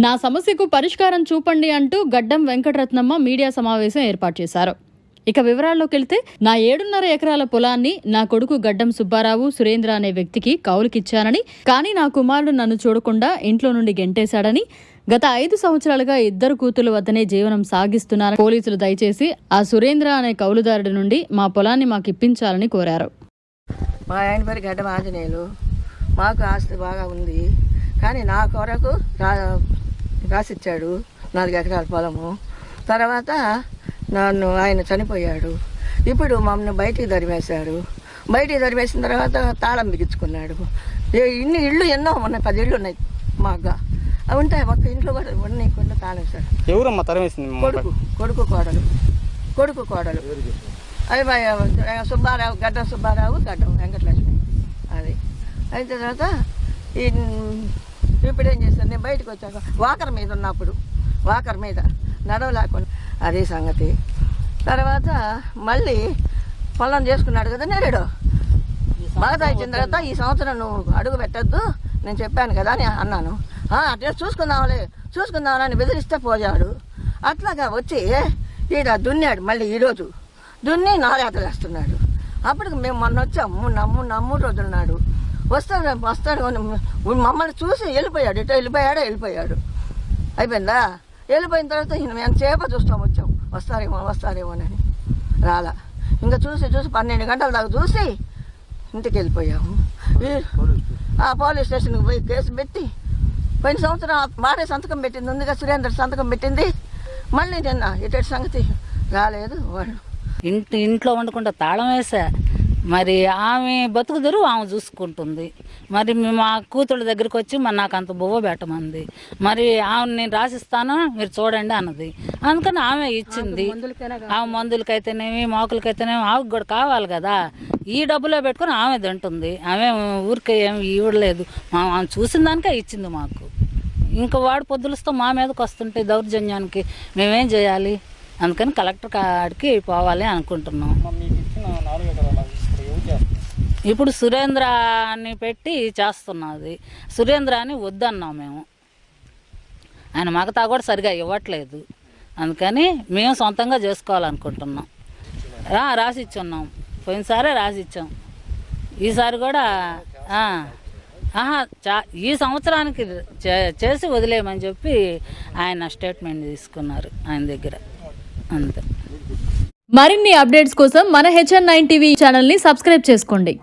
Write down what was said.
నా సమస్యకు పరిష్కారం చూపండి అంటూ గడ్డం వెంకటరత్నమ్మ మీడియా సమావేశం ఏర్పాటు చేశారు. ఇక వివరాల్లోకి వెళ్తే, నా 7.5 ఎకరాల పొలాన్ని నా కొడుకు గడ్డం సుబ్బారావు సురేంద్ర అనే వ్యక్తికి కౌలుకిచ్చానని, కానీ నా కుమారుడు నన్ను చూడకుండా ఇంట్లో నుండి గెంటేశాడని, గత 5 సంవత్సరాలుగా 2 కూతుళ్ల వద్దనే జీవనం సాగిస్తున్నారు. పోలీసులు దయచేసి ఆ సురేంద్ర అనే కౌలుదారుడి నుండి మా పొలాన్ని మాకు ఇప్పించాలని కోరారు. మా ఆయన పేరు గడ్డం ఆంజనేయులు. మాకు ఆస్తి బాగా ఉంది, కానీ నా కొరకు రాసిచ్చాడు 4 ఎకరాల పొలము. తర్వాత నన్ను ఆయన చనిపోయాడు. ఇప్పుడు మమ్మల్ని బయటికి తరిమేశాడు. బయటికి తరిమేసిన తర్వాత తాళం బిగించుకున్నాడు. ఇన్ని ఇళ్ళు ఎన్నో ఉన్నాయి, 10 ఇళ్ళు ఉన్నాయి మాకు. అవి ఉంటాయి, ఒక్క ఇంట్లో కూడా ఉన్నాయి, కొన్ని తాళం వేశాడు. ఎవరమ్మా తరిమేసింది? కొడుకు కోడలు అవి సుబ్బారావు, గడ్డం సుబ్బారావు, గడ్డం వెంకటలక్ష్మి. అది అయిన తర్వాత ఇప్పుడు ఏం చేశాను, నేను బయటకు వచ్చాక వాకర్ మీద ఉన్నప్పుడు వాకర్ మీద నడవలేకుండా అదే సంగతి. తర్వాత మళ్ళీ పొలం చేసుకున్నాడు కదా నేడు. బాగా ఇచ్చిన తర్వాత ఈ సంవత్సరం నువ్వు అడుగు పెట్టద్దు నేను చెప్పాను కదా అని అన్నాను. అట్లా చూసుకుందామని బెదిరిస్తే పోయాడు. అట్లాగా వచ్చి ఈడ దున్నాడు. మళ్ళీ ఈరోజు దున్ని నాలేతలు వేస్తున్నాడు. అప్పటికి మేము మొన్న వచ్చాము, 3 రోజులు నాడు వస్తాడు మమ్మల్ని చూసి వెళ్ళిపోయాడు. ఇటో వెళ్ళిపోయాడు. అయిపోయిందా? వెళ్ళిపోయిన తర్వాత మేము చేప చూస్తాం వచ్చాం, వస్తారేమోనని రాలా. ఇంకా చూసి 12 గంటల దాకా చూసి ఇంటికి వెళ్ళిపోయాము. పోలీస్ స్టేషన్కి పోయి కేసు పెట్టి, పోయిన సంవత్సరం వాడే సంతకం పెట్టింది ఉందిగా, సురేంద్ర సంతకం పెట్టింది. మళ్ళీ నిన్న ఇటు సంగతి రాలేదు. వాళ్ళు ఇంట్లో ఉండకుండా తాళం వేసా. మరి ఆమె బతుకుదరు ఆమె చూసుకుంటుంది. మరి మా కూతుళ్ళ దగ్గరికి వచ్చి మరి నాకు అంత బువ్వ పెట్టమంది. మరి ఆమె నేను రాసిస్తాను మీరు చూడండి అన్నది. అందుకని ఆమె ఇచ్చింది. ఆమె మందులకైతేనేమి మాకులకైతేనేమి ఆమెకు కూడా కావాలి కదా. ఈ డబ్బులో పెట్టుకుని ఆమె తింటుంది. ఆమె ఊరికే ఏమి ఇవ్వలేదు. ఆమె చూసిన దానికే ఇచ్చింది మాకు. ఇంకా వాడు పొద్దులతో మా మీదకి వస్తుంటే దౌర్జన్యానికి మేమేం చేయాలి? అందుకని కలెక్టర్ కాడికి పోవాలి అనుకుంటున్నాం. ఇప్పుడు సురేంద్ర అని పెట్టి చేస్తున్నది. సురేంద్ర అని వద్దన్నాం మేము. ఆయన మగతా కూడా సరిగా ఇవ్వట్లేదు. అందుకని మేము సొంతంగా చేసుకోవాలనుకుంటున్నాం. రాసిచ్చున్నాం. పోయినసారే రాసిచ్చాం. ఈసారి కూడా ఈ సంవత్సరానికి చేసి వదిలేయమని చెప్పి ఆయన స్టేట్మెంట్ తీసుకున్నారు ఆయన దగ్గర. అంతే. మరిన్ని అప్డేట్స్ కోసం మన HN9 టీవీ ఛానల్ని సబ్స్క్రైబ్ చేసుకోండి.